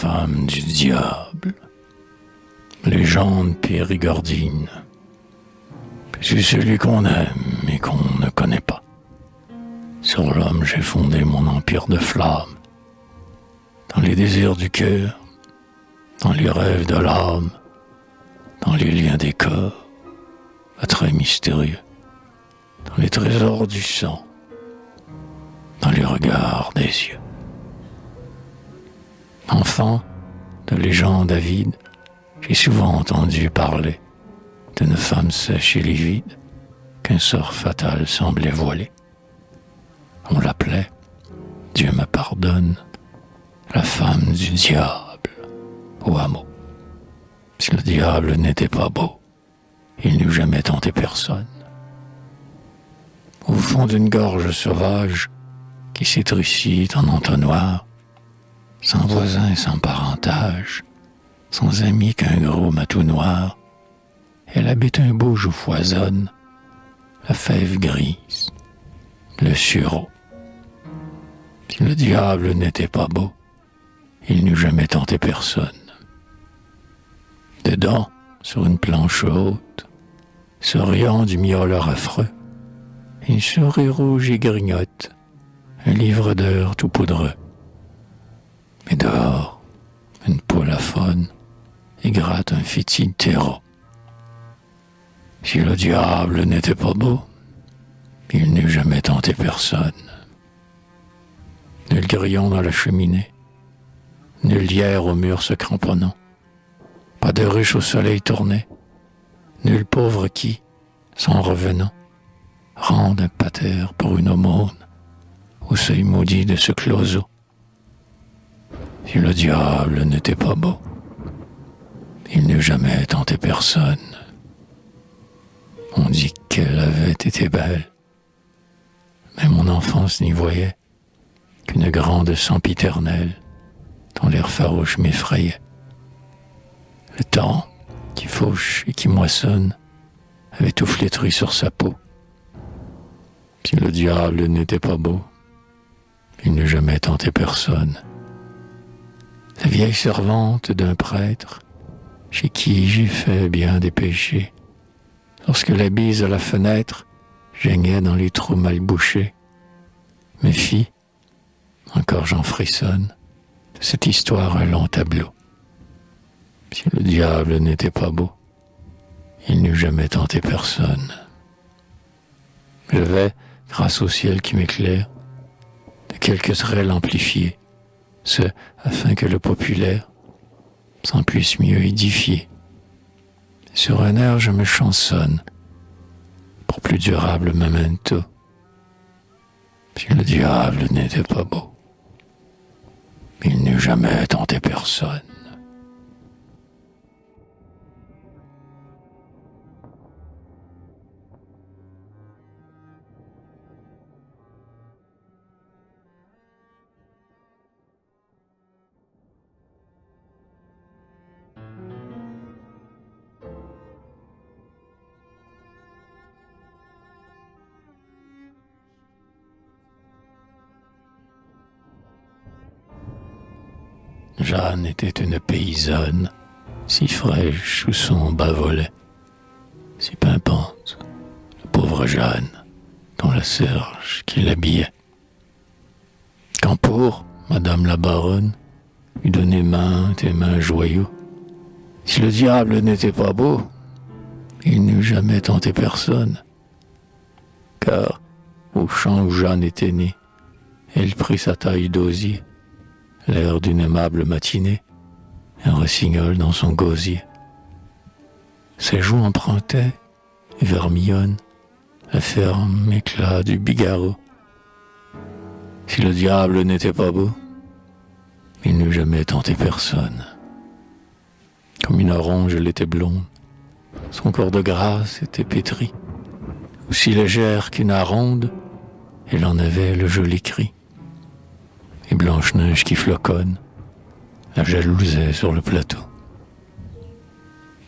femme du diable. Légende périgordine. Je suis celui qu'on aime et qu'on ne connaît pas. Sur l'homme, j'ai fondé mon empire de flammes. Dans les désirs du cœur, dans les rêves de l'âme, dans les liens des corps, attraits mystérieux, dans les trésors du sang, dans les regards des yeux. Enfant de légende avide, j'ai souvent entendu parler d'une femme sèche et livide qu'un sort fatal semblait voiler. On l'appelait, Dieu me pardonne, la femme du diable au hameau. Si le diable n'était pas beau, il n'eût jamais tenté personne. Au fond d'une gorge sauvage qui s'étrécit en entonnoir, sans voisin et sans parentage, sans ami qu'un gros matou noir, elle habite un bouge où foisonne la fève grise, le sureau. Si le diable n'était pas beau, il n'eût jamais tenté personne. Dedans, sur une planche haute, souriant du miauleur affreux, une souris rouge y grignote un livre d'heures tout poudreux. Mais dehors, une poule aphone et gratte un fétide terreau. Si le diable n'était pas beau, il n'eût jamais tenté personne. Nul grillon dans la cheminée, nul lierre au mur se cramponnant, pas de ruche au soleil tourné, nul pauvre qui, son revenant, rende un pater pour une aumône au seuil maudit de ce closeau. Si le diable n'était pas beau, il n'eût jamais tenté personne. On dit qu'elle avait été belle, mais mon enfance n'y voyait qu'une grande sempiternelle dont l'air farouche m'effrayait. Le temps, qui fauche et qui moissonne, avait tout flétri sur sa peau. Si le diable n'était pas beau, il n'eût jamais tenté personne. La vieille servante d'un prêtre, chez qui j'ai fait bien des péchés, lorsque la bise à la fenêtre geignait dans les trous mal bouchés, me fit, encore j'en frissonne, de cette histoire un long tableau. Si le diable n'était pas beau, il n'eût jamais tenté personne. Je vais, grâce au ciel qui m'éclaire, de quelques traits l'amplifier, ce afin que le populaire s'en puisse mieux édifier. Sur un air je me chansonne, pour plus durable memento. Si le diable n'était pas beau, il n'eût jamais tenté personne. Jeanne était une paysanne, si fraîche sous son bas volet, si pimpante, la pauvre Jeanne, dont la serge qui l'habillait. Quand pour Madame la baronne lui donnait maintes et maints joyaux, si le diable n'était pas beau, il n'eût jamais tenté personne, car au champ où Jeanne était née, elle prit sa taille d'osier, l'air d'une aimable matinée, un rossignol dans son gosier. Ses joues empruntaient, vermillonne, la ferme éclat du bigarreau. Si le diable n'était pas beau, il n'eût jamais tenté personne. Comme une orange, elle était blonde, son corps de grâce était pétri, aussi légère qu'une aronde, elle en avait le joli cri. Et Blanche-Neige qui floconne la jalousait sur le plateau.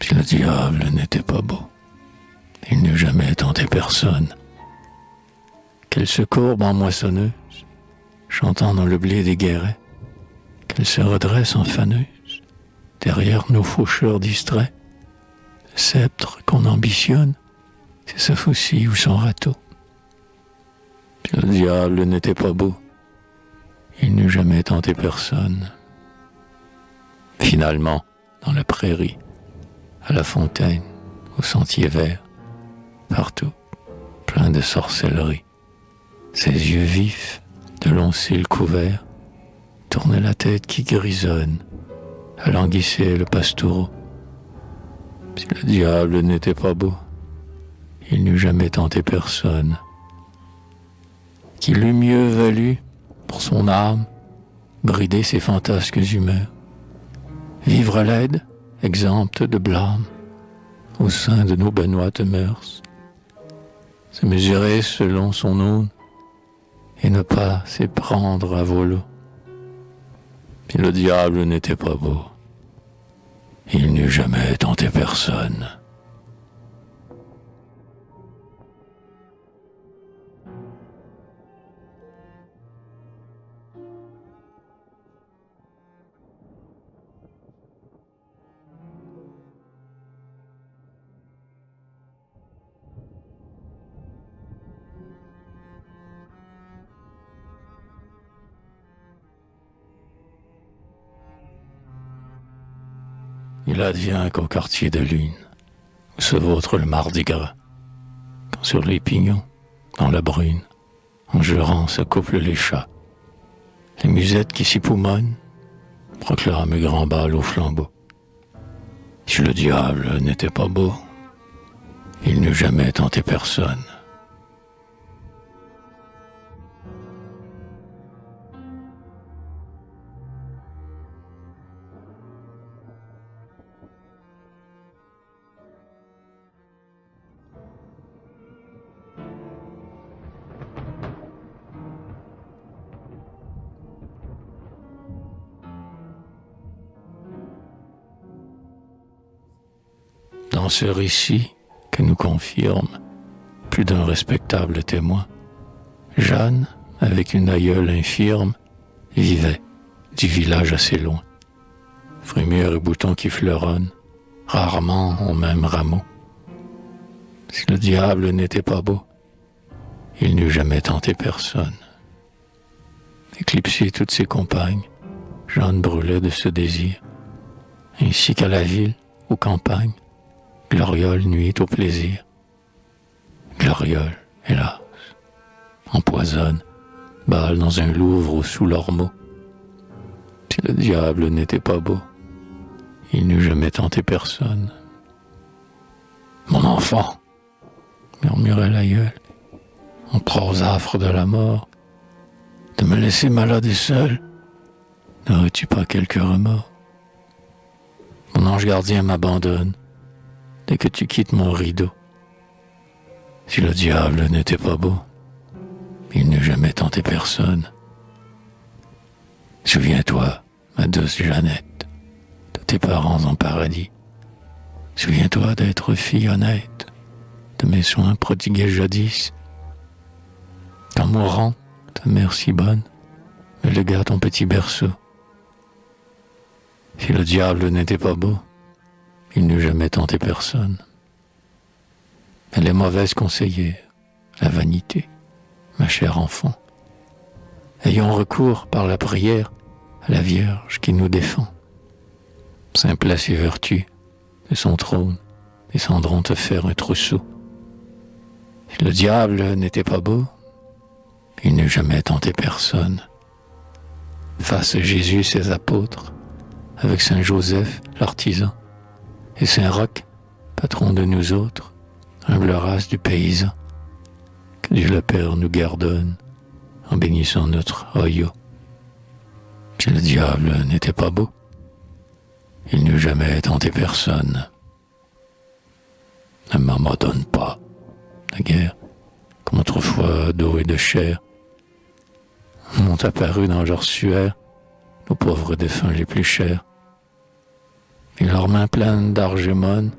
Si le diable n'était pas beau, il n'eût jamais tenté personne. Qu'elle se courbe en moissonneuse, chantant dans le blé des guérets, Elle se redresse en faneuse, derrière nos faucheurs distraits. Le sceptre qu'on ambitionne, c'est sa faucille ou son râteau. Puis le diable n'était pas beau, il n'eût jamais tenté personne. Finalement, dans la prairie, à la fontaine, au sentier vert, partout, plein de sorcellerie. Ses yeux vifs, de longs cils couverts, tournaient la tête qui grisonne, alanguissait le pastoureau. Si le diable n'était pas beau, il n'eût jamais tenté personne. Qu'il eût mieux valu, pour son âme, brider ses fantasques humeurs, vivre laide, exempte de blâme, au sein de nos benoîtes mœurs, se mesurer selon son aune, et ne pas s'éprendre à volo. Puis le diable n'était pas beau, il n'eût jamais tenté personne. Il advient qu'au quartier de lune, où se vautre le mardi gras, quand sur les pignons, dans la brune, en jurant s'accouplent les chats, les musettes qui s'y poumonnent proclament grand bal au flambeau. Si le diable n'était pas beau, il n'eût jamais tenté personne. Dans ce récit que nous confirme plus d'un respectable témoin, Jeanne, avec une aïeule infirme, vivait du village assez loin. Frémure et boutons qui fleuronnent, rarement au même rameau. Si le diable n'était pas beau, il n'eût jamais tenté personne. Éclipsé toutes ses compagnes, Jeanne brûlait de ce désir, ainsi qu'à la ville, aux campagnes, Gloriole nuit au plaisir. Gloriole, hélas, empoisonne, balle dans un louvre sous l'ormeau. Si le diable n'était pas beau, il n'eût jamais tenté personne. Mon enfant, murmurait l'aïeul, en prose affre de la mort, de me laisser malade et seul, n'aurais-tu pas quelque remords? Mon ange gardien m'abandonne, dès que tu quittes mon rideau. Si le diable n'était pas beau, il n'eût jamais tenté personne. Souviens-toi, ma douce Jeannette, de tes parents en paradis. Souviens-toi d'être fille honnête, de mes soins prodigués jadis. Quand mourant, ta mère si bonne me légua ton petit berceau. Si le diable n'était pas beau, il n'eût jamais tenté personne. Elle est mauvaise conseillère, la vanité, ma chère enfant. Ayons recours par la prière à la Vierge qui nous défend. Simplesse et vertu, de son trône, descendront te faire un trousseau. Si le diable n'était pas beau, il n'eût jamais tenté personne. Face à Jésus ses apôtres, avec Saint Joseph l'artisan, et Saint Roch, patron de nous autres, humble race du paysan, que Dieu le Père nous gardonne, en bénissant notre Ohio. Si le diable n'était pas beau, il n'eût jamais tenté personne. Ne m'abandonne pas, la guerre, comme autrefois d'eau et de chair, m'ont apparu dans leur suaire nos pauvres défunts les plus chers. Et leurs mains pleines d'argémone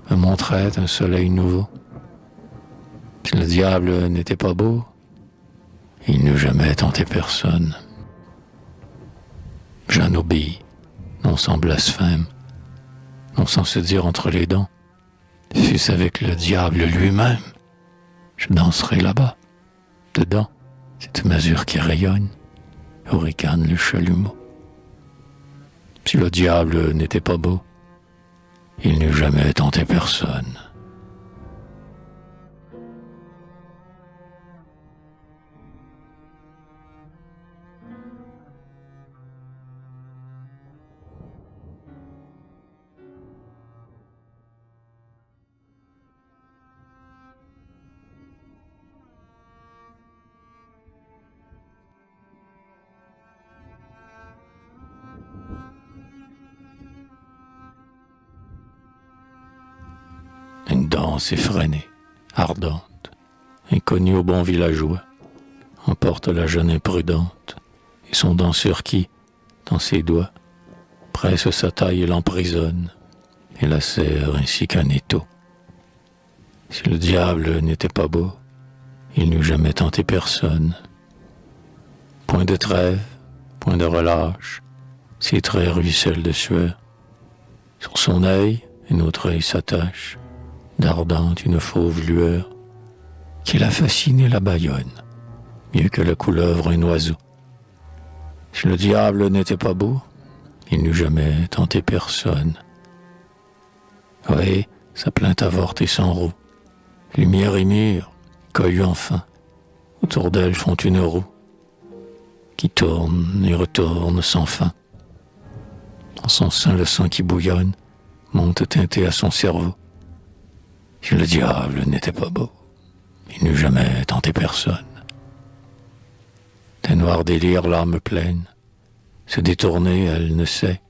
me montraient un soleil nouveau. Si le diable n'était pas beau, il n'eût jamais tenté personne. Jeanne obéit, non sans blasphème, non sans se dire entre les dents, fût-ce avec le diable lui-même, je danserai là-bas, dedans, cette masure qui rayonne, où ricane le chalumeau. Si le diable n'était pas beau, il n'eût jamais tenté personne. Une danse effrénée, ardente, inconnue aux bons villageois, emporte la jeune imprudente, et son danseur qui, dans ses doigts, presse sa taille et l'emprisonne, et la serre ainsi qu'un étau. Si le diable n'était pas beau, il n'eût jamais tenté personne. Point de trêve, point de relâche, ses traits ruissellent de sueur. Sur son œil, un autre œil s'attache, d'ardente une fauve lueur, qui la fascine et la bâillonne, mieux que la couleuvre un oiseau. Si le diable n'était pas beau, il n'eût jamais tenté personne. Oui, sa plainte avorte et sans roue, lumière et mur, cueillent enfin, autour d'elle font une roue, qui tourne et retourne sans fin. En son sein le sang qui bouillonne, monte teinté à son cerveau. Si le diable n'était pas beau, il n'eût jamais tenté personne. D'un noir délire l'âme pleine, se détourner elle ne sait,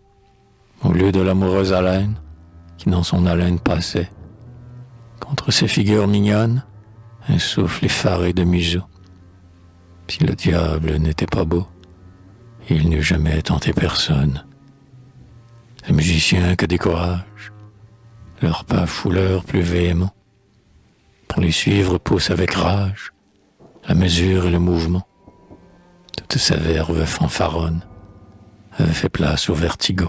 au lieu de l'amoureuse haleine qui dans son haleine passait. Contre ces figures mignonnes, un souffle effaré de museau. Si le diable n'était pas beau, il n'eût jamais tenté personne. Les musiciens que découragent, leurs pas fouleurs plus véhéments, pour les suivre poussent avec rage la mesure et le mouvement. Toute sa verve fanfaronne avait fait place au vertigo.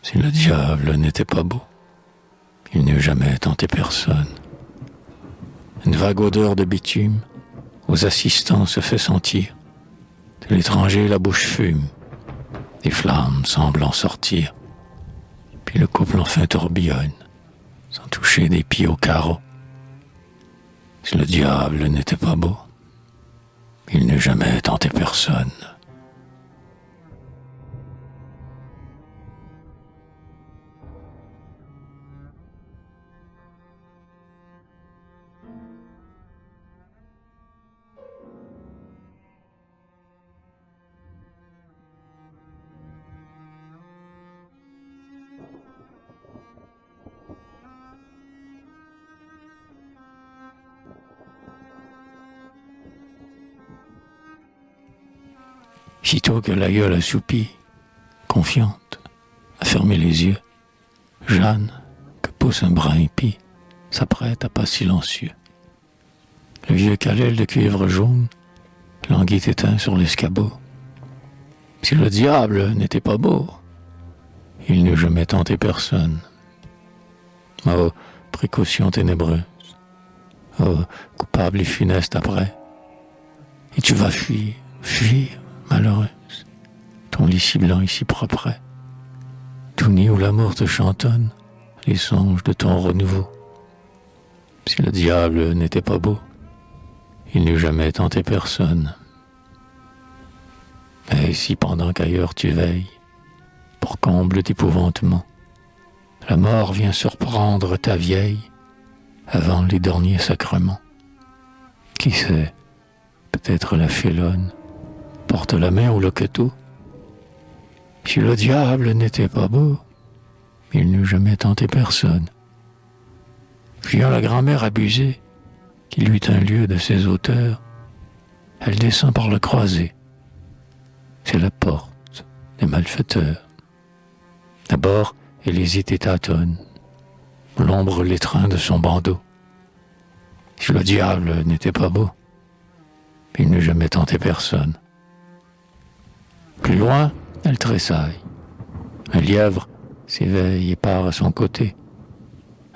Si le diable n'était pas beau, il n'eût jamais tenté personne. Une vague odeur de bitume aux assistants se fait sentir. De l'étranger la bouche fume, des flammes semblent en sortir. Puis le couple enfin tourbillonne, sans toucher des pieds au carreau. Si le diable n'était pas beau, il n'eût jamais tenté personne. Sitôt que l'aïeule assoupie, confiante, a fermé les yeux, Jeanne, que pousse un bras impie, s'apprête à pas silencieux. Le vieux calèle de cuivre jaune languit éteint sur l'escabeau. Si le diable n'était pas beau, il n'eût jamais tenté personne. Oh, précaution ténébreuse, oh, coupable et funeste après. Et tu vas fuir, malheureuse, ton lit si blanc et si propre, tout nid où l'amour te chantonne les songes de ton renouveau. Si le diable n'était pas beau, il n'eût jamais tenté personne. Et si pendant qu'ailleurs tu veilles, pour comble d'épouvantement, la mort vient surprendre ta vieille avant les derniers sacrements, qui sait, peut-être la félonne porte la main au loqueteau. Si le diable n'était pas beau, il n'eût jamais tenté personne. Fuyant la grand-mère abusée, qui lui eut un lieu de ses auteurs, elle descend par le croisé. C'est la porte des malfaiteurs. D'abord, elle hésite et tâtonne. L'ombre l'étreint de son bandeau. Si le diable n'était pas beau, il n'eût jamais tenté personne. Plus loin, elle tressaille. Un lièvre s'éveille et part à son côté.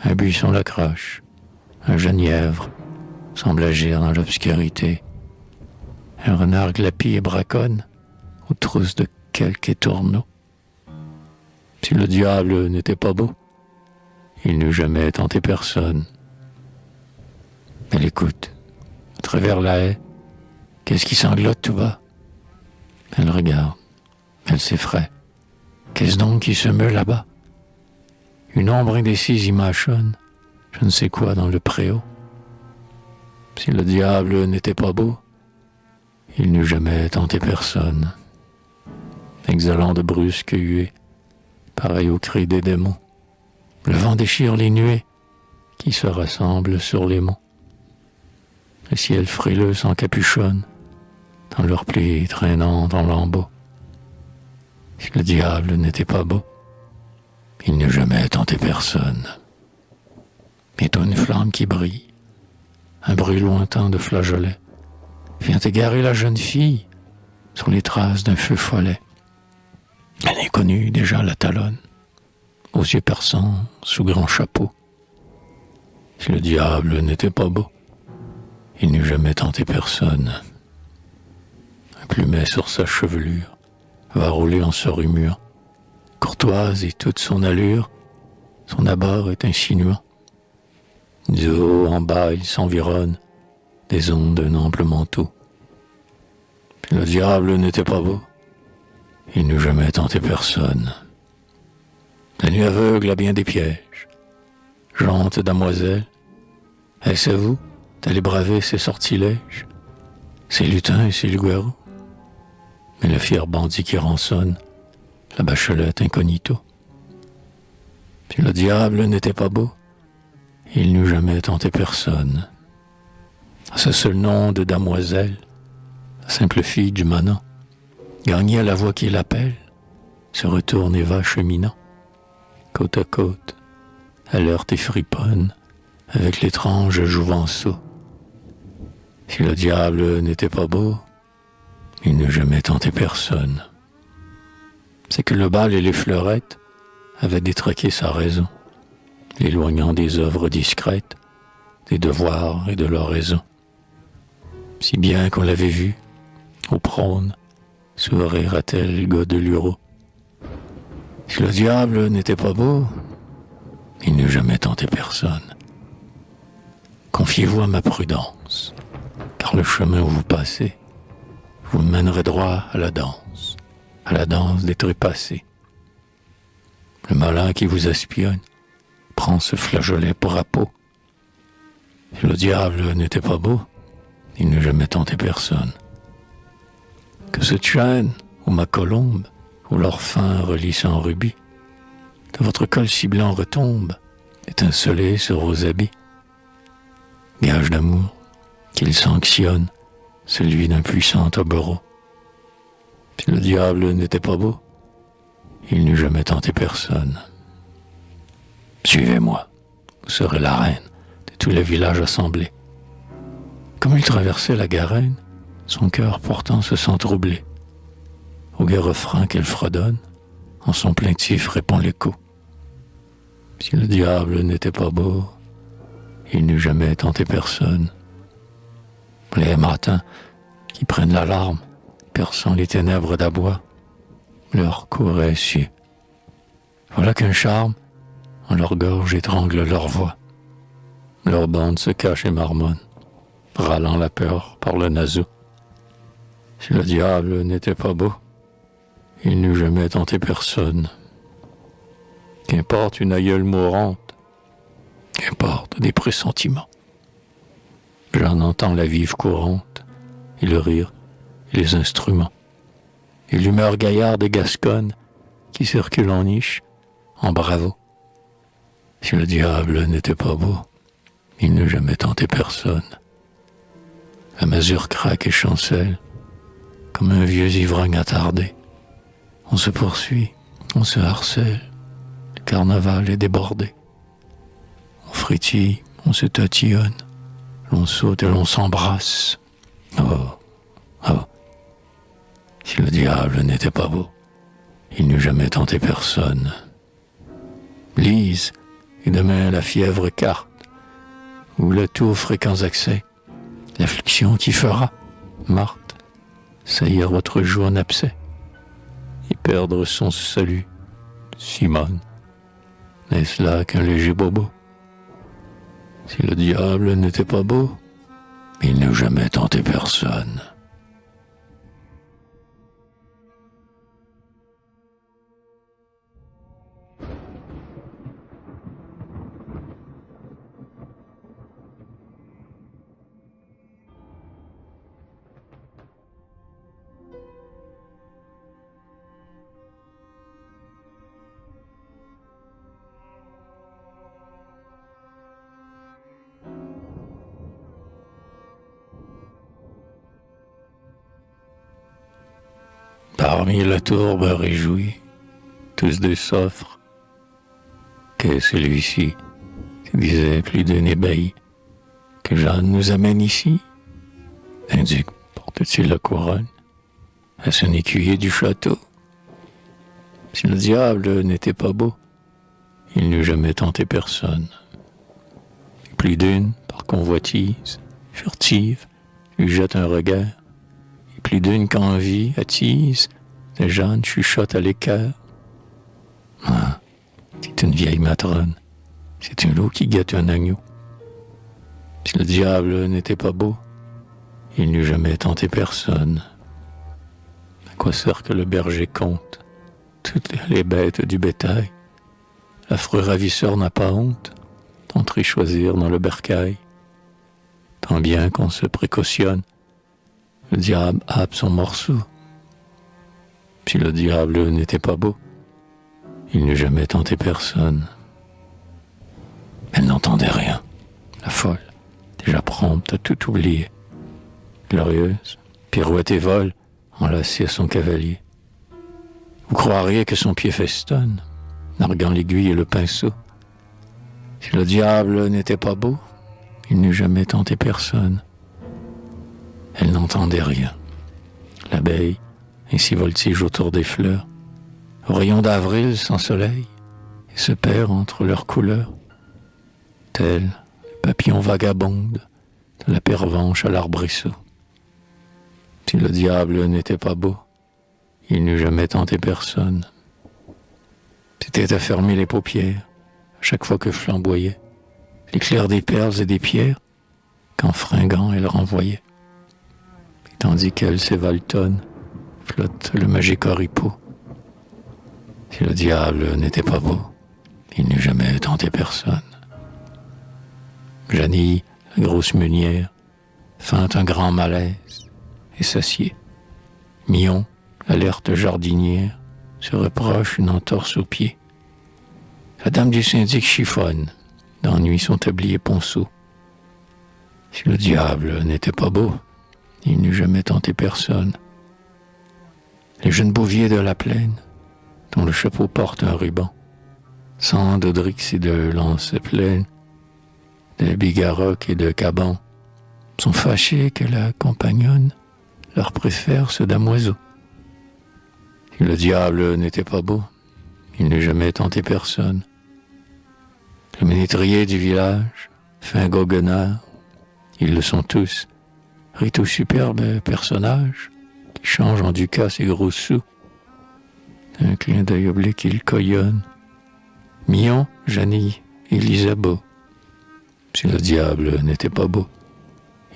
Un buisson l'accroche. Un jeune lièvre semble agir dans l'obscurité. Un renard glapit et braconne aux trousses de quelque étourneau. Si le diable n'était pas beau, il n'eût jamais tenté personne. Elle écoute, à travers la haie, qu'est-ce qui sanglote tout bas? Elle regarde, elle s'effraie. Qu'est-ce donc qui se meut là-bas? Une ombre indécise y mâchonne, je ne sais quoi dans le préau. Si le diable n'était pas beau, il n'eût jamais tenté personne. Exhalant de brusques huées, pareil au cri des démons, le vent déchire les nuées qui se rassemblent sur les monts. Le ciel frileux s'encapuchonne dans leurs plis traînant en lambeaux. Si le diable n'était pas beau, il n'eût jamais tenté personne. Bientôt une flamme qui brille, un bruit lointain de flageolets, vient égarer la jeune fille sur les traces d'un feu follet. Un inconnu déjà la talonne, aux yeux perçants, sous grand chapeau. Si le diable n'était pas beau, il n'eût jamais tenté personne. Un plumet sur sa chevelure va rouler en se remuant. Courtoise et toute son allure, son abord est insinuant. Du haut en bas, il s'environne des ondes d'un ample manteau. Si le diable n'était pas beau, il n'eût jamais tenté personne. La nuit aveugle a bien des pièges. Jante damoiselle, est-ce à vous d'aller braver ces sortilèges, ces lutins et ces loups-garous? Mais le fier bandit qui rançonne la bachelette incognito. Si le diable n'était pas beau, il n'eût jamais tenté personne. À ce seul nom de damoiselle, la simple fille du manant, gagnée à la voix qui l'appelle, se retourne et va cheminant, côte à côte, alerte et friponne, avec l'étrange jouvenceau. Si le diable n'était pas beau, il n'eût jamais tenté personne. C'est que le bal et les fleurettes avaient détraqué sa raison, l'éloignant des œuvres discrètes, des devoirs et de l'oraison. Si bien qu'on l'avait vu, au prône, sourire à tel Godelureau. Si le diable n'était pas beau, il n'eût jamais tenté personne. Confiez-vous à ma prudence, car le chemin où vous passez vous mènerait droit à la danse des trépassés. Le malin qui vous espionne prend ce flageolet pour appât. Si le diable n'était pas beau, il n'eût jamais tenté personne. Que cette chaîne, ou ma colombe, ou l'or fin relissé en rubis, de votre col si blanc retombe, étincelé sur vos habits. Gage d'amour, qu'il sanctionne, celui d'un puissant oberon. Si le diable n'était pas beau, il n'eût jamais tenté personne. Suivez-moi, vous serez la reine de tous les villages assemblés. Comme il traversait la Garenne, son cœur pourtant se sent troublé. Au gai refrain qu'elle fredonne, en son plaintif répond l'écho. Si le diable n'était pas beau, il n'eût jamais tenté personne. Les matins qui prennent l'alarme, perçant les ténèbres d'abois, leur cours est cieux. Voilà qu'un charme, en leur gorge étrangle leur voix. Leur bande se cache et marmonne, râlant la peur par le naseau. Si le diable n'était pas beau, il n'eût jamais tenté personne. Qu'importe une aïeule mourante, qu'importe des pressentiments. J'en entends la vive courante, et le rire, et les instruments, et l'humeur gaillarde et gasconne qui circule en niche, en bravo. Si le diable n'était pas beau, il n'eût jamais tenté personne. La masure craque et chancelle, comme un vieux ivrogne attardé. On se poursuit, on se harcèle, le carnaval est débordé. On frétille, on se tatillonne, l'on saute et l'on s'embrasse. Oh, oh. Si le diable n'était pas beau, il n'eût jamais tenté personne. Lise, et demain la fièvre écarte, ou le tout aux fréquents accès, l'affliction qui fera, Marthe, saillir votre joue en abcès, et perdre son salut, Simone. N'est-ce là qu'un léger bobo? Si le diable n'était pas beau, il n'eût jamais tenté personne. Parmi la tourbe réjouie, tous deux s'offrent. Qu'est celui-ci, disait plus d'un ébahi, que Jeanne nous amène ici? Un duc porte-t-il la couronne à son écuyer du château? Si le diable n'était pas beau, il n'eût jamais tenté personne. Et plus d'une, par convoitise, furtive, lui jette un regard. Et plus d'une qu'envie attise, de Jeanne chuchote à l'écart. Ah, c'est une vieille matrone, c'est un loup qui guette un agneau. Si le diable n'était pas beau, il n'eût jamais tenté personne. À quoi sert que le berger compte toutes les bêtes du bétail? L'affreux ravisseur n'a pas honte d'entrer choisir dans le bercail. Tant bien qu'on se précautionne, le diable happe son morceau. Si le diable n'était pas beau, il n'eût jamais tenté personne. Elle n'entendait rien, la folle, déjà prompte à tout oublier. Glorieuse, pirouette et vol, enlacée à son cavalier. Vous croiriez que son pied festonne, narguant l'aiguille et le pinceau. Si le diable n'était pas beau, il n'eût jamais tenté personne. Elle n'entendait rien. L'abeille, ainsi voltige autour des fleurs, au rayon d'avril sans soleil, et se perd entre leurs couleurs. Tel le papillon vagabonde de la pervenche à l'arbrisseau. Si le diable n'était pas beau, il n'eût jamais tenté personne. C'était à fermer les paupières, à chaque fois que flamboyait l'éclair des perles et des pierres, qu'en fringant elle renvoyait. Et tandis qu'elle s'évaltonne, flotte le magique oripeau. Si le diable n'était pas beau, il n'eût jamais tenté personne. Janille, la grosse meunière, feint un grand malaise et s'assied. Mion, l'alerte jardinière, se reproche une entorse au pied. La dame du syndic chiffonne, d'ennui son tablier ponceau. Si le diable n'était pas beau, il n'eût jamais tenté personne. Les jeunes bouviers de la plaine, dont le chapeau porte un ruban, sans d'Audrix et de lances pleines, de bigarrocs et de cabans, sont fâchés que la compagnonne leur préfère ce damoiseau. Si le diable n'était pas beau, il n'eût jamais tenté personne. Le ménétrier du village, fin goguenard, ils le sont tous, rit au superbe personnage qui change en ducat ses gros sous. D'un clin d'œil oblique, il coyonne. Mion, Janille, Élisabeth. Si le diable n'était pas beau,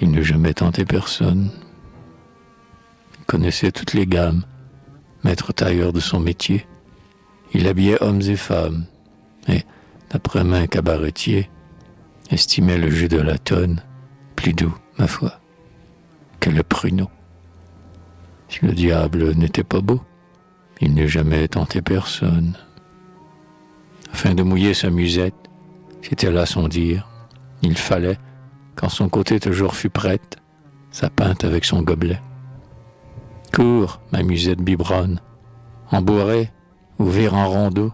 il n'eût jamais tenté personne. Il connaissait toutes les gammes, maître tailleur de son métier. Il habillait hommes et femmes, et, d'après main cabaretier, estimait le jus de la tonne plus doux, ma foi, que le pruneau. Si le diable n'était pas beau, il n'eût jamais tenté personne. Afin de mouiller sa musette, c'était là son dire, il fallait, quand son côté toujours fut prête, sa pinte avec son gobelet. Cours, ma musette biberonne, embourrée, ou vire en rondeau.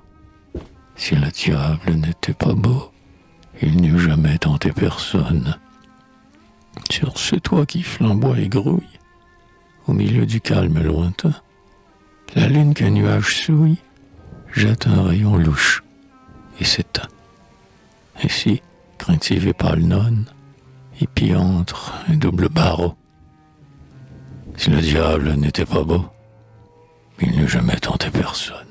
Si le diable n'était pas beau, il n'eût jamais tenté personne. Sur ce toit qui flamboie et grouille, au milieu du calme lointain, La lune qu'un nuage souille jette un rayon louche et s'éteint. Ainsi, craintive et pâle nonne, épie entre un double barreau. Si le diable n'était pas beau, il n'eût jamais tenté personne.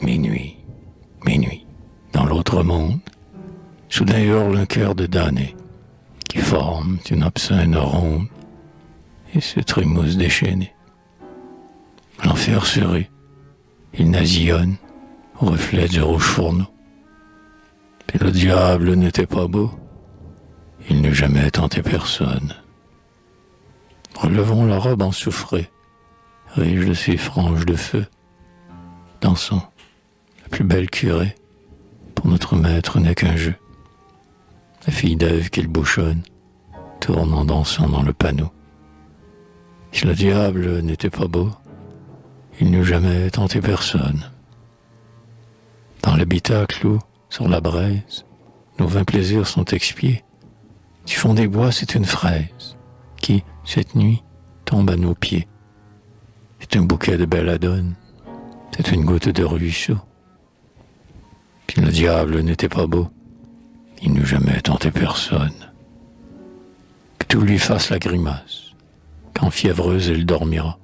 Minuit, minuit, dans l'autre monde, soudain hurle un cœur de damné, qui forme une obscène ronde et se trémousse déchaîné. L'enfer serré, il nasillonne au reflet du rouge fourneau. Puis le diable n'était pas beau, il n'eût jamais tenté personne. Relevons la robe ensoufrée, riche de ses franges de feu, dansons. La plus belle curée, pour notre maître n'est qu'un jeu. La fille d'Ève qu'il bouchonne, tourne en dansant dans le panneau. Si le diable n'était pas beau, il n'eût jamais tenté personne. Dans l'habitacle où, sur la braise, nos vains plaisirs sont expiés, du fond des bois c'est une fraise, qui, cette nuit, tombe à nos pieds. C'est un bouquet de belladone, c'est une goutte de ruisseau. Si le diable n'était pas beau, il n'eût jamais tenté personne. Que tout lui fasse la grimace, quand fiévreuse elle dormira,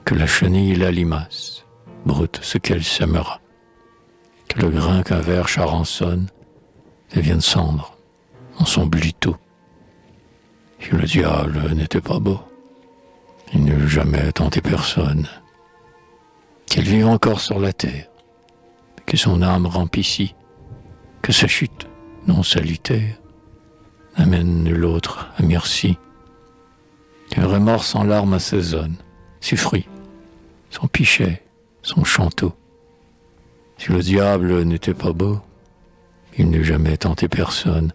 que la chenille et la limace broute ce qu'elle sèmera, que le grain qu'un ver charançonne devienne cendre en son bluteau. Si le diable n'était pas beau, il n'eût jamais tenté personne. Qu'elle vive encore sur la terre, que son âme remplisse, que sa chute non salutaire n'amène nul autre à merci. Qu'un remords sans larmes assaisonne ses fruits, son pichet, son chanteau. Si le diable n'était pas beau, il n'eût jamais tenté personne.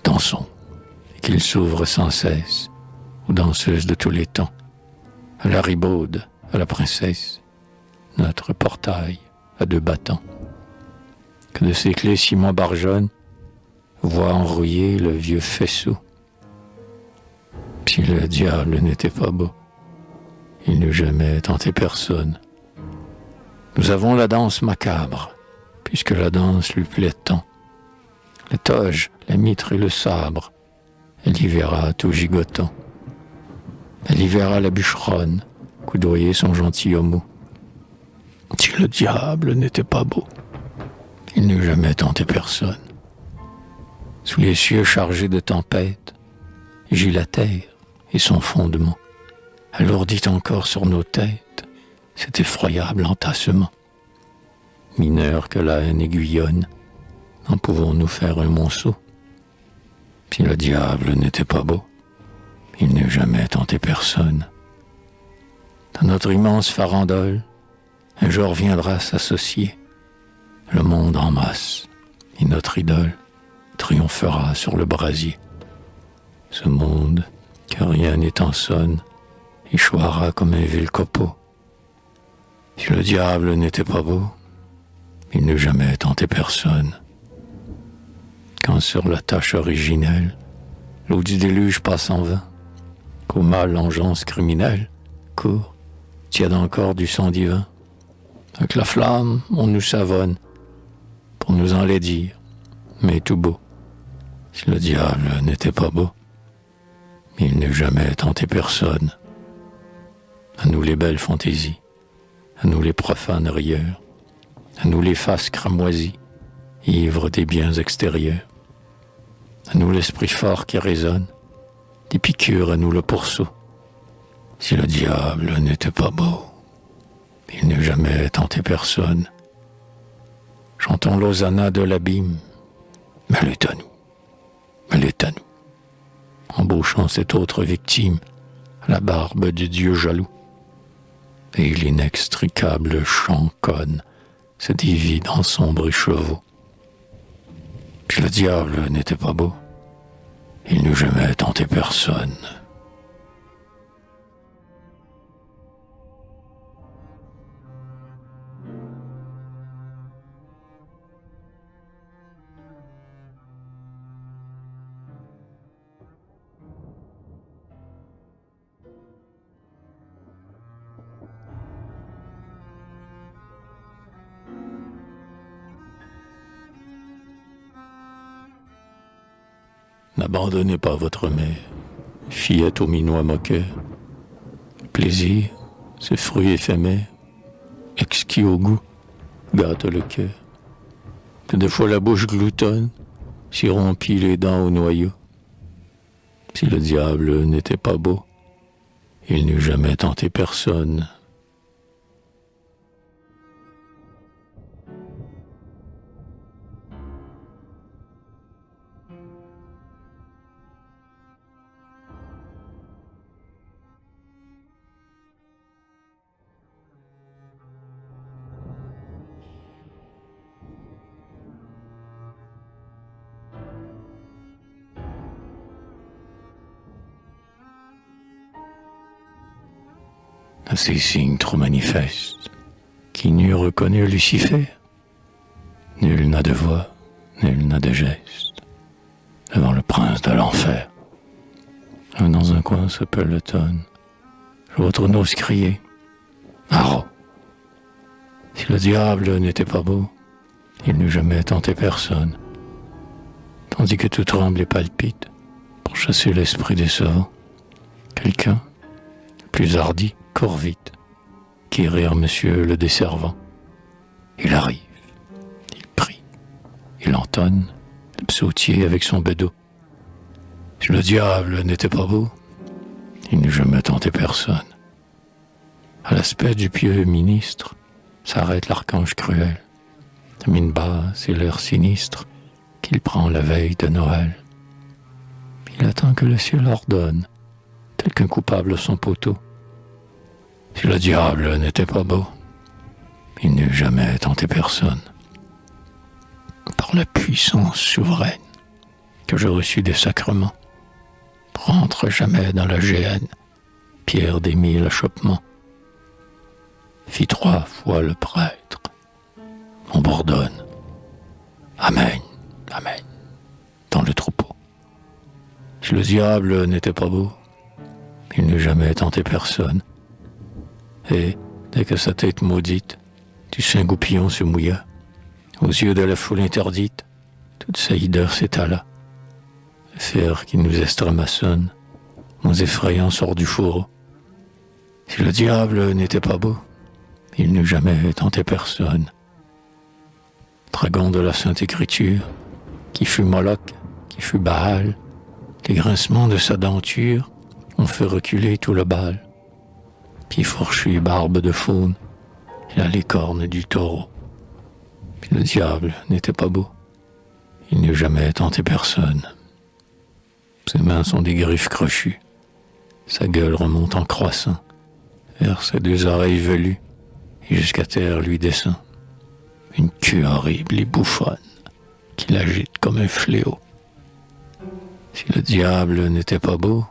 Dansons, et qu'il s'ouvre sans cesse aux danseuses de tous les temps, à la ribaude, à la princesse, notre portail à deux battants. Que de ses clés ciment barjonne, voit enrouiller le vieux faisceau. Si le diable n'était pas beau, il n'eût jamais tenté personne. Nous avons la danse macabre, puisque la danse lui plaît tant. La toge, la mitre et le sabre, elle y verra tout gigotant. Elle y verra la bûcheronne coudoyer son gentilhomme. Si le diable n'était pas beau, il n'eût jamais tenté personne. Sous les cieux chargés de tempêtes, gît la terre et son fondement, alourdit encore sur nos têtes cet effroyable entassement. Mineurs que la haine aiguillonne, en pouvons-nous faire un monceau? Si le diable n'était pas beau, il n'eût jamais tenté personne. Dans notre immense farandole, un jour viendra s'associer le monde en masse, et notre idole triomphera sur le brasier. Ce monde, que rien n'étant sonne, échouera comme un vil copeau. Si le diable n'était pas beau, il n'eût jamais tenté personne. Quand sur la tâche originelle, l'eau du déluge passe en vain, qu'au mal l'engeance criminelle court, tiède encore du sang divin. Avec la flamme, on nous savonne, pour nous enlaidir, mais tout beau. Si le diable n'était pas beau, il n'eût jamais tenté personne. À nous les belles fantaisies, à nous les profanes rieurs, à nous les faces cramoisies, ivres des biens extérieurs, à nous l'esprit fort qui résonne, des piqûres à nous le pourceau. Si le diable n'était pas beau, il n'eût jamais tenté personne. Chantons l'hosanna de l'abîme, mais elle est à nous, elle est à nous. Embauchons cette autre victime à la barbe du Dieu jaloux. et l'inextricable champ conne se divise en sombres écheveaux. Puis le diable n'était pas beau, il n'eût jamais tenté personne. N'abandonnez pas votre mère, fillette au minois moqueur. Plaisir, ce fruit éphémère, exquis au goût, gâte le cœur. Que des fois la bouche gloutonne, s'y rompit les dents au noyau. Si le diable n'était pas beau, il n'eût jamais tenté personne. À ces signes trop manifestes, qui n'eût reconnu Lucifer, nul n'a de voix, nul n'a de geste, devant le prince de l'enfer. Dans un coin se pelotonne, je vois Tournos crier, « Haro !» Si le diable n'était pas beau, il n'eût jamais tenté personne, tandis que tout tremble et palpite pour chasser l'esprit décevant. Quelqu'un, plus hardi, court vite, qui rire monsieur le desservant. Il arrive, il prie, il entonne le psautier avec son bedeau. Si le diable n'était pas beau, il n'eût jamais tenté personne. À l'aspect du pieux ministre, s'arrête l'archange cruel, de mine basse et l'air sinistre qu'il prend la veille de Noël. Il attend que le ciel ordonne, tel qu'un coupable son poteau. Si le diable n'était pas beau, il n'eût jamais tenté personne. Par la puissance souveraine que je reçus des sacrements, rentre jamais dans la géhenne, pierre des 1000 achoppements. Fit 3 fois le prêtre, on bourdonne, Amen, Amen, dans le troupeau. Si le diable n'était pas beau, il n'eût jamais tenté personne. Et, dès que sa tête maudite, du Saint-Goupillon se mouilla, aux yeux de la foule interdite, toute sa hideur s'étala. Le fer qui nous estramaçonne, nous effrayant sort du fourreau. Si le diable n'était pas beau, il n'eût jamais tenté personne. Dragon de la Sainte Écriture, qui fut Moloch, qui fut Baal, les grincements de sa denture ont fait reculer tout le bal. Pieds fourchus, barbe de faune, il a les cornes du taureau. Puis le diable n'était pas beau, il n'eût jamais tenté personne. Ses mains sont des griffes crochues, sa gueule remonte en croissant, vers ses 2 oreilles velues, et jusqu'à terre lui descend. Une queue horrible et bouffonne, qui l'agite comme un fléau. Si le diable n'était pas beau,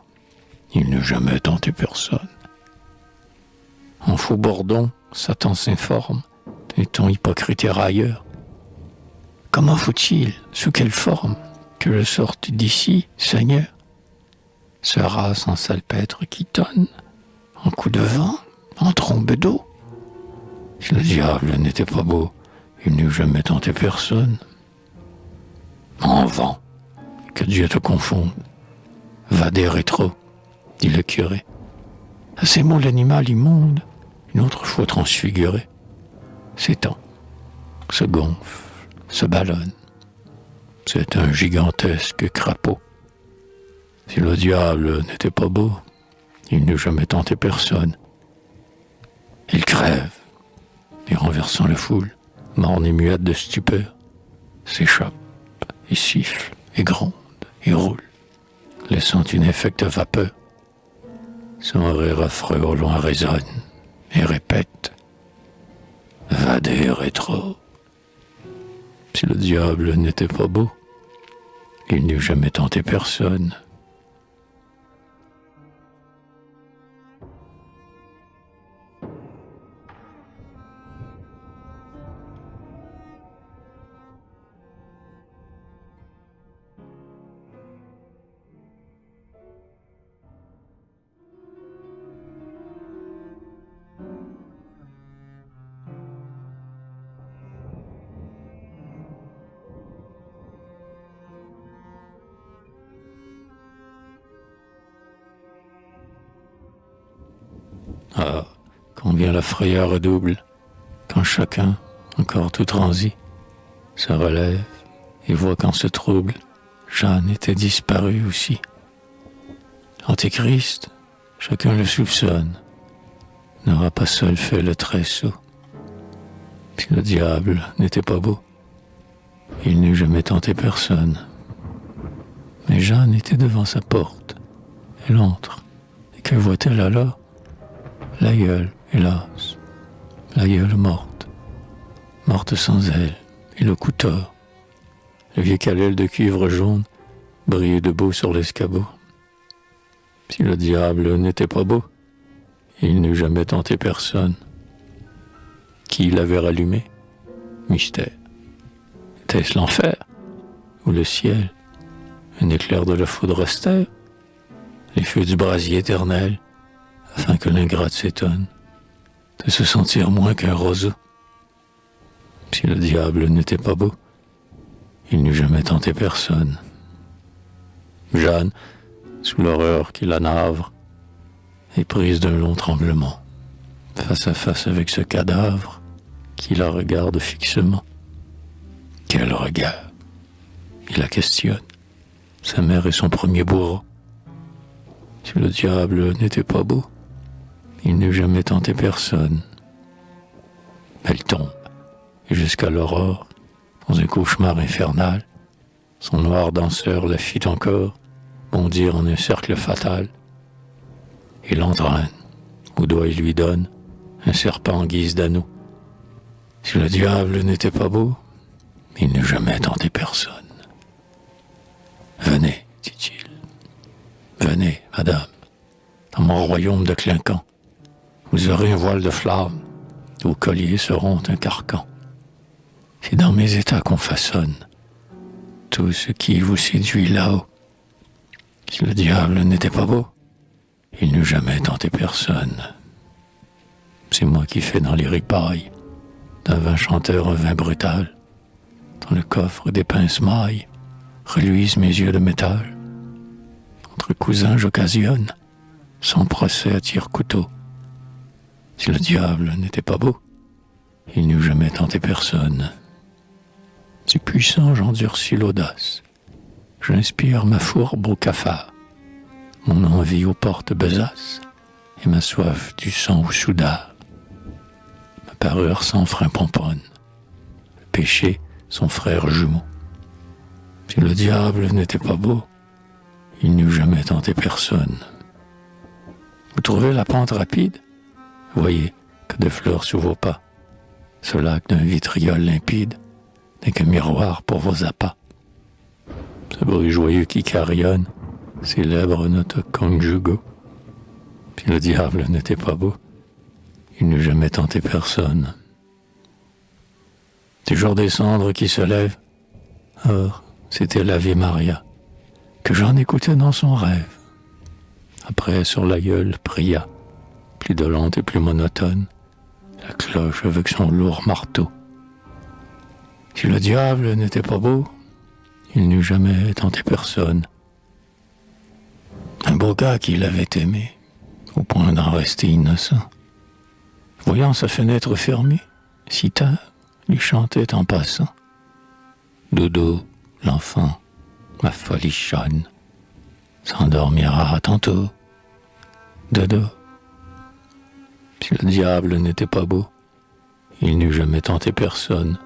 il n'eût jamais tenté personne. En faux bordon, Satan s'informe d'un ton hypocrite et railleur. Comment faut-il, sous quelle forme, que je sorte d'ici, Seigneur? Ce rat sans salpêtre qui tonne, en coup de vent, en trombe d'eau. Si le diable n'était pas beau, il n'eût jamais tenté personne. En vent, que Dieu te confonde. Va des rétros, dit le curé. À ces mots, l'animal immonde, une autre fois transfiguré, s'étend, se gonfle, se ballonne. C'est un gigantesque crapaud. Si le diable n'était pas beau, il n'eût jamais tenté personne. Il crève, et renversant la foule, morne et muette de stupeur, s'échappe, et siffle, et gronde, et roule, laissant une infecte vapeur. Son rire affreux au loin résonne, et répète « Vade rétro ». Si le diable n'était pas beau, il n'eût jamais tenté personne. Ah, combien la frayeur redouble, quand chacun, encore tout transi, se relève et voit qu'en ce trouble, Jeanne était disparue aussi. Antéchrist, chacun le soupçonne, n'aura pas seul fait le tressaut. Si le diable n'était pas beau, il n'eût jamais tenté personne. Mais Jeanne était devant sa porte, elle entre, et que voit-elle alors? L'aïeule, hélas, l'aïeule morte, morte sans elle, et le couteau, le vieil calèle de cuivre jaune, brillait debout sur l'escabeau. Si le diable n'était pas beau, il n'eût jamais tenté personne. Qui l'avait rallumé? Mystère. Était-ce l'enfer? Ou le ciel? Un éclair de la foudre austère? Les feux du brasier éternel? Afin que l'ingrate s'étonne de se sentir moins qu'un roseau. Si le diable n'était pas beau, il n'eût jamais tenté personne. Jeanne, sous l'horreur qui la navre, est prise d'un long tremblement, face à face avec ce cadavre qui la regarde fixement. Quel regard! Il la questionne, sa mère est son premier bourreau. Si le diable n'était pas beau, il n'eût jamais tenté personne. Elle tombe, et jusqu'à l'aurore, dans un cauchemar infernal, son noir danseur la fit encore bondir en un cercle fatal. Il l'entraîne, au doigt il lui donne un serpent en guise d'anneau. Si le diable n'était pas beau, il n'eût jamais tenté personne. Venez, dit-il, venez, madame, dans mon royaume de clinquant. Vous aurez un voile de flamme, vos colliers seront un carcan. C'est dans mes états qu'on façonne tout ce qui vous séduit là-haut. Si le diable n'était pas beau, il n'eût jamais tenté personne. C'est moi qui fais dans les ripailles d'un vin chanteur un vin brutal. Dans le coffre des pinces mailles reluisent mes yeux de métal. Entre cousins j'occasionne son procès à tire-couteau. Si le diable n'était pas beau, il n'eût jamais tenté personne. Si puissant j'endurcis l'audace, j'inspire ma fourbe au cafard, mon envie aux portes besaces, et ma soif du sang au soudard. Ma parure sans frein pomponne, le péché son frère jumeau. Si le diable n'était pas beau, il n'eût jamais tenté personne. Vous trouvez la pente rapide? Voyez que de fleurs sous vos pas. Ce lac d'un vitriol limpide n'est qu'un miroir pour vos appâts. Ce bruit joyeux qui carillonne célèbre notre conjugo. Si le diable n'était pas beau, il n'eût jamais tenté personne. Du jour des cendres qui se lèvent, or, c'était l'Ave Maria, que j'en écoutais dans son rêve. Après, sur l'aïeul, pria, plus dolente et plus monotone, la cloche avec son lourd marteau. Si le diable n'était pas beau, il n'eût jamais tenté personne. Un beau gars qui l'avait aimé, au point d'en rester innocent, voyant sa fenêtre fermée, si tard, lui chantait en passant. Dodo, l'enfant, ma folichonne, s'endormira tantôt. Dodo. Si le diable n'était pas beau, il n'eût jamais tenté personne.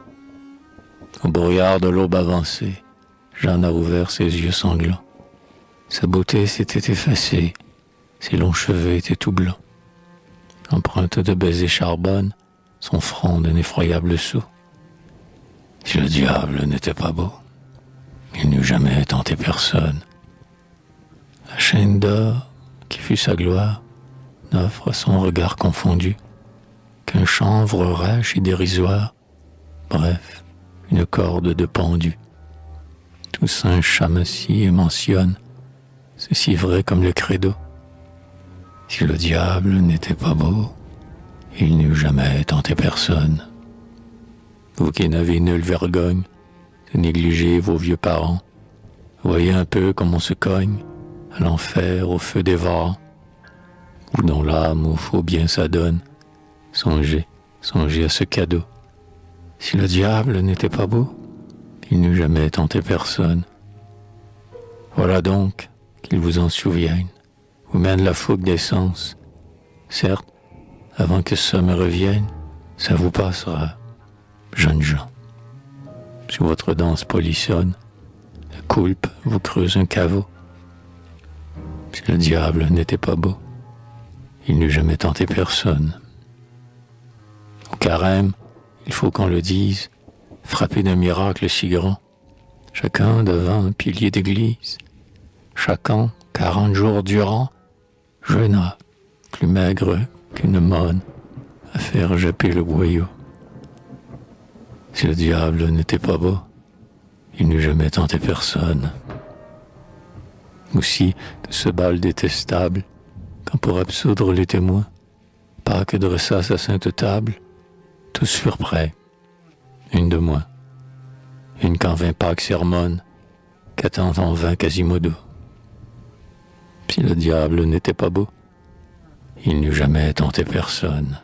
Au brouillard de l'aube avancée, Jeanne a ouvert ses yeux sanglants. Sa beauté s'était effacée, ses longs cheveux étaient tout blancs. l'empreinte de baisers charbonne son front d'un effroyable sceau. Si le diable n'était pas beau, il n'eût jamais tenté personne. La chaîne d'or, qui fut sa gloire, n'offre à son regard confondu qu'un chanvre rêche et dérisoire, bref, une corde de pendu. Toussaint Chamassis et mentionne, ceci vrai comme le credo, si le diable n'était pas beau, il n'eût jamais tenté personne. Vous qui n'avez nulle vergogne de négliger vos vieux parents, voyez un peu comme on se cogne à l'enfer au feu dévorant, ou dont l'âme au faux bien s'adonne. Songez à ce cadeau. Si le diable n'était pas beau, il n'eût jamais tenté personne. Voilà donc qu'il vous en souvienne, vous mène la fougue des sens. Certes, avant que ça me revienne, ça vous passera, jeunes gens. Sous votre danse polissonne, la coulpe vous creuse un caveau. Si le diable n'était pas beau, il n'eût jamais tenté personne. Au carême, il faut qu'on le dise, frappé d'un miracle si grand, chacun devant un pilier d'église, chacun 40 jours durant, jeûna, plus maigre qu'une monne, à faire japper le boyau. Si le diable n'était pas beau, il n'eût jamais tenté personne. Aussi, de ce bal détestable, quand pour absoudre les témoins, Pâques dressa sa sainte table, tous furent prêts, une de moins, une qu'en vint Pâques sermonne, qu'attend en vain Quasimodo. Si le diable n'était pas beau, il n'eût jamais tenté personne.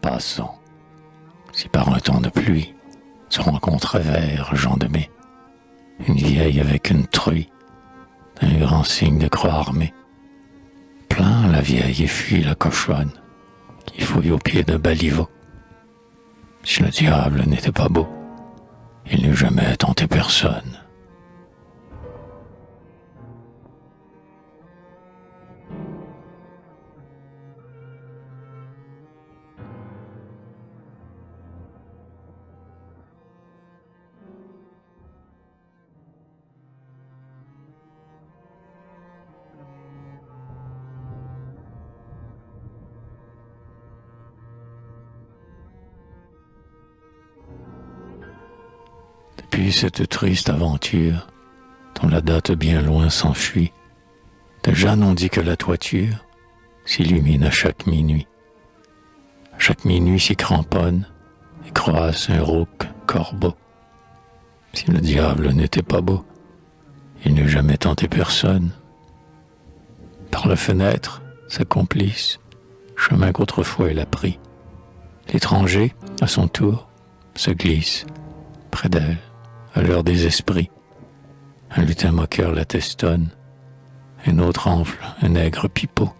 Passons, si par un temps de pluie se rencontre vers Jean de Mai, une vieille avec une truie, un grand signe de croix armée. Plaint la vieille et fuit la cochonne, qui fouille au pied d'un baliveau. Si le diable n'était pas beau, il n'eût jamais tenté personne. Depuis cette triste aventure, dont la date bien loin s'enfuit, de Jeanne on dit que la toiture s'illumine à chaque minuit. À chaque minuit s'y cramponne et croasse un rauque corbeau. Si le diable n'était pas beau, il n'eût jamais tenté personne. Par la fenêtre, sa complice, chemin qu'autrefois elle a pris, l'étranger, à son tour, se glisse près d'elle, à l'heure des esprits. Un lutin moqueur la testonne, un autre enfle un nègre pipeau.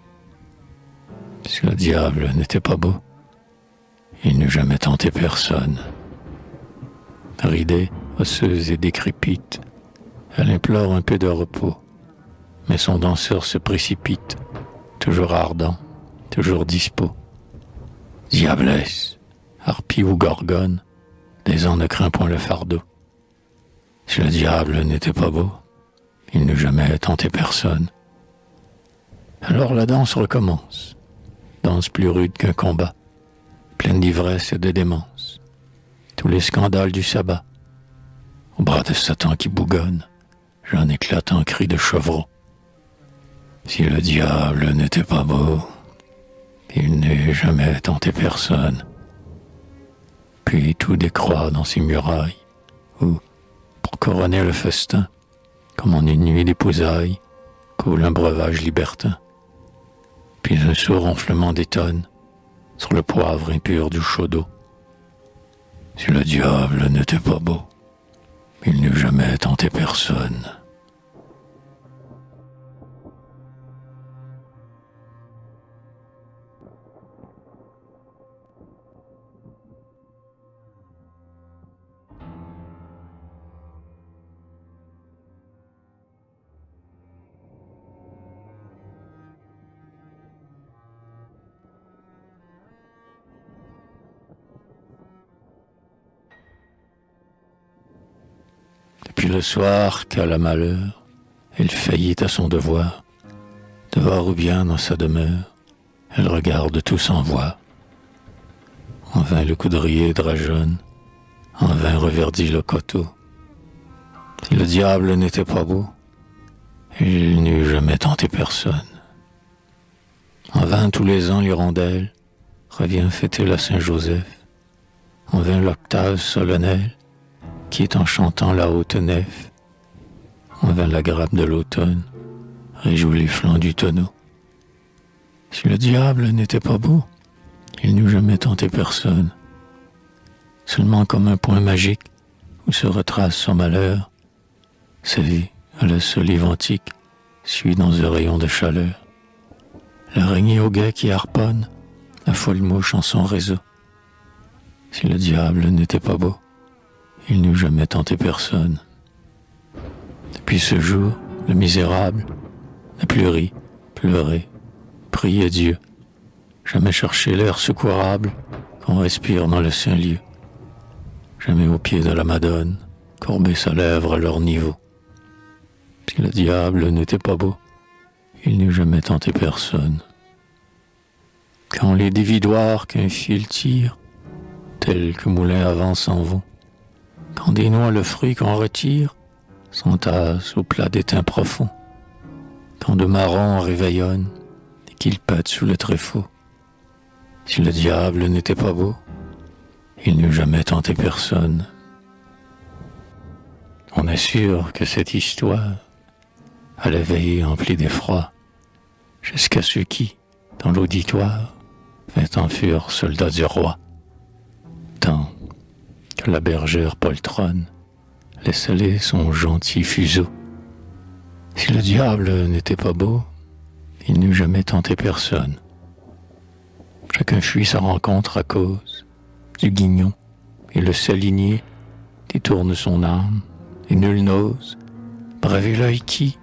Si le diable n'était pas beau, il n'eût jamais tenté personne. Ridée, osseuse et décrépite, elle implore un peu de repos, mais son danseur se précipite, toujours ardent, toujours dispo. Diablesse, harpie ou gorgone, des ans ne craint point le fardeau. Si le diable n'était pas beau, il n'eût jamais tenté personne. Alors la danse recommence, danse plus rude qu'un combat, pleine d'ivresse et de démence. Tous les scandales du sabbat, au bras de Satan qui bougonne, j'en éclate en cri de chevreau. Si le diable n'était pas beau, il n'eût jamais tenté personne. Puis tout décroît dans ses murailles, où, pour couronner le festin, comme en une nuit d'épousailles, coule un breuvage libertin. Puis un sourd ronflement d'étonne, sur le poivre impur du chaudeau. Si le diable n'était pas beau, il n'eût jamais tenté personne. Depuis le soir qu'à la malheur, elle faillit à son devoir, dehors ou bien dans sa demeure, elle regarde tout sans voir. En vain le coudrier drageonne, en vain reverdit le coteau. Si le diable n'était pas beau, il n'eût jamais tenté personne. En vain tous les ans l'hirondelle revient fêter la Saint-Joseph. En vain l'octave solennelle quitte en chantant la haute nef. En vain la grappe de l'automne réjouit les flancs du tonneau. Si le diable n'était pas beau, il n'eût jamais tenté personne. Seulement comme un point magique où se retrace son malheur, sa vie à la solive antique suit dans un rayon de chaleur. L'araignée au guet qui harponne la folle mouche en son réseau. Si le diable n'était pas beau, il n'eût jamais tenté personne. Depuis ce jour, le misérable n'a plus ri, pleuré, prié Dieu, jamais cherché l'air secourable qu'on respire dans le saint lieu, jamais au pied de la Madone courbé sa lèvre à leur niveau. Si le diable n'était pas beau, il n'eût jamais tenté personne. Quand les dévidoirs qu'un fil tire, tels que moulins avant s'en vont, quand des noix le fruit qu'on retire s'entassent au plat d'étain profond, quand de marrons réveillonnent et qu'ils pètent sous le tréfonds, si le diable n'était pas beau, il n'eût jamais tenté personne. On assure que cette histoire, à la veille emplie d'effroi, jusqu'à ceux qui, dans l'auditoire, vinrent en furent soldats du roi, tant que la bergère poltronne laisse aller son gentil fuseau. Si le diable n'était pas beau, il n'eût jamais tenté personne. Chacun fuit sa rencontre à cause du guignon, et le saligné détourne son âme, et nul n'ose braver l'œil qui,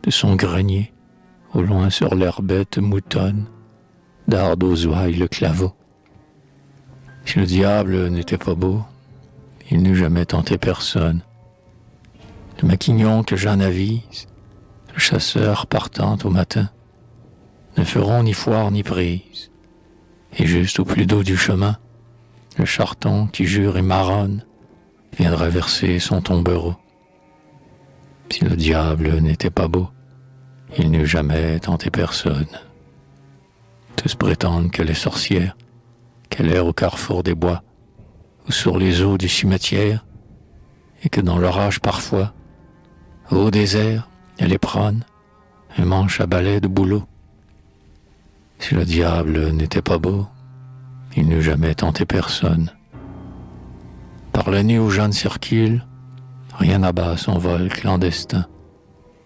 de son grenier, au loin sur l'herbette moutonne, darde aux ouailles le claveau. Si le diable n'était pas beau, il n'eût jamais tenté personne. Le maquignon que j'en avise, le chasseur partant au matin, ne feront ni foire ni prise. Et juste au plus dos du chemin, le charton qui jure et marronne viendra verser son tombereau. Si le diable n'était pas beau, il n'eût jamais tenté personne. Tous prétendent qu'elle est sorcière, qu'elle erre au carrefour des bois, ou sur les eaux du cimetière, et que dans l'orage parfois, au désert, elle éperonne un manche à balai de bouleau. Si le diable n'était pas beau, il n'eût jamais tenté personne. Par la nuit où Jeanne circule, rien n'abat son vol clandestin,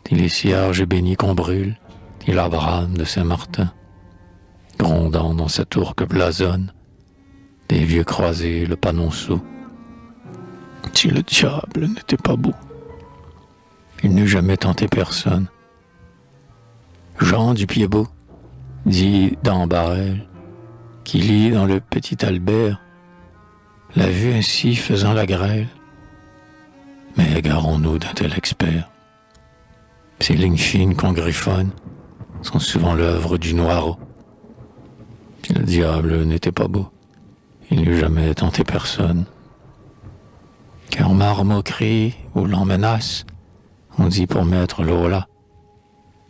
ni les cierges bénis qu'on brûle, ni l'Abraham de Saint-Martin, grondant dans sa tour que blasonne des vieux croisés le panonceau. Si le diable n'était pas beau, il n'eût jamais tenté personne. Jean du Pied-Beau dit dans Barrel, qui lit dans le petit Albert, l'a vue ainsi faisant la grêle. Mais égarons-nous d'un tel expert. Ces lignes fines qu'on griffonne sont souvent l'œuvre du Noirot. Si le diable n'était pas beau, il n'eût jamais tenté personne. Car marmoquerie ou l'en menace, on dit pour mettre l'eau là,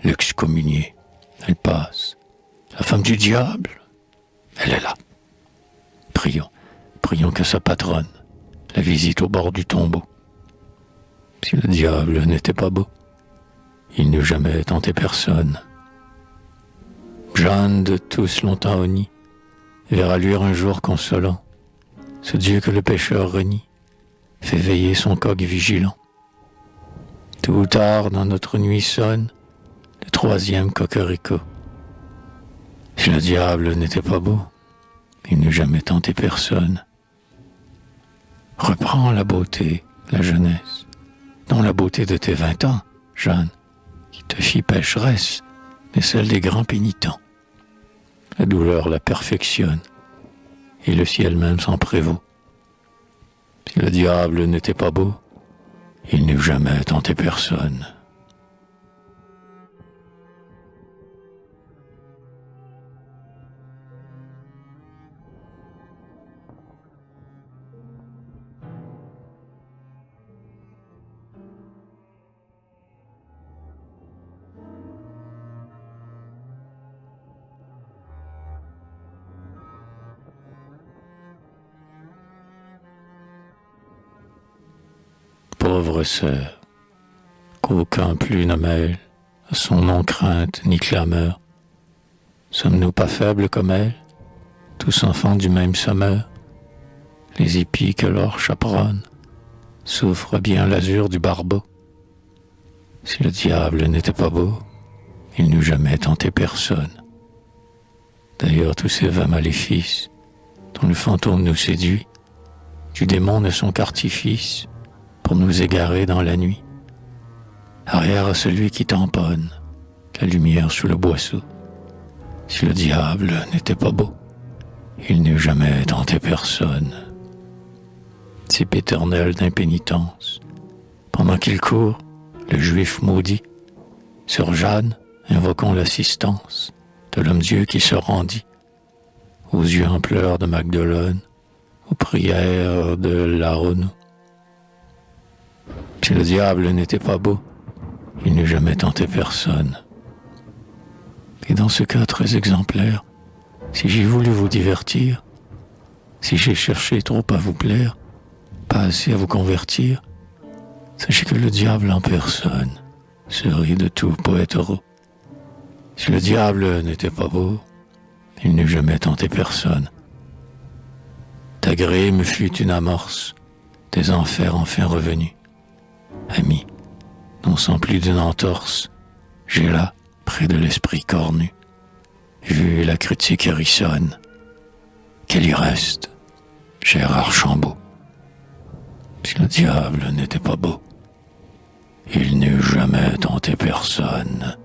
l'excommuniée, elle passe. La femme du diable, elle est là. Prions que sa patronne la visite au bord du tombeau. Si le diable n'était pas beau, il n'eût jamais tenté personne. Jeanne de tous longtemps honnie verra luire un jour consolant ce Dieu que le pécheur renie, fait veiller son coq vigilant. Tôt ou tard, dans notre nuit sonne le troisième cocorico. Si le diable n'était pas beau, il n'eût jamais tenté personne. Reprends la beauté, la jeunesse, non la beauté de tes 20 ans, Jeanne, qui te fit pécheresse, mais celle des grands pénitents. La douleur la perfectionne, et le ciel même s'en prévaut. Si le diable n'était pas beau, il n'eût jamais tenté personne. Pauvre sœur, qu'aucun plus ne mêle à son nom crainte ni clameur. Sommes-nous pas faibles comme elle, tous enfants du même semeur? Les épis que leur chaperonne souffrent bien l'azur du barbeau. Si le diable n'était pas beau, il n'eût jamais tenté personne. D'ailleurs, tous ces vains maléfices dont le fantôme nous séduit, du démon ne sont qu'artifices pour nous égarer dans la nuit. Arrière à celui qui tamponne la lumière sous le boisseau. Si le diable n'était pas beau, il n'eût jamais tenté personne. Type éternel d'impénitence, pendant qu'il court, le juif maudit, sur Jeanne, invoquons l'assistance de l'homme-dieu qui se rendit, aux yeux en pleurs de Magdeleine, aux prières de Larono. Si le diable n'était pas beau, il n'eût jamais tenté personne. Et dans ce cas très exemplaire, si j'ai voulu vous divertir, si j'ai cherché trop à vous plaire, pas assez à vous convertir, sachez que le diable en personne se rit de tout poète heureux. Si le diable n'était pas beau, il n'eût jamais tenté personne. Ta grée me fut une amorce des enfers enfin revenus. Ami, non sans plus d'une entorse, j'ai là, près de l'esprit cornu, vu la critique hérissonne. Qu'elle y reste, cher Archambault. Si le diable n'était pas beau, il n'eût jamais tenté personne.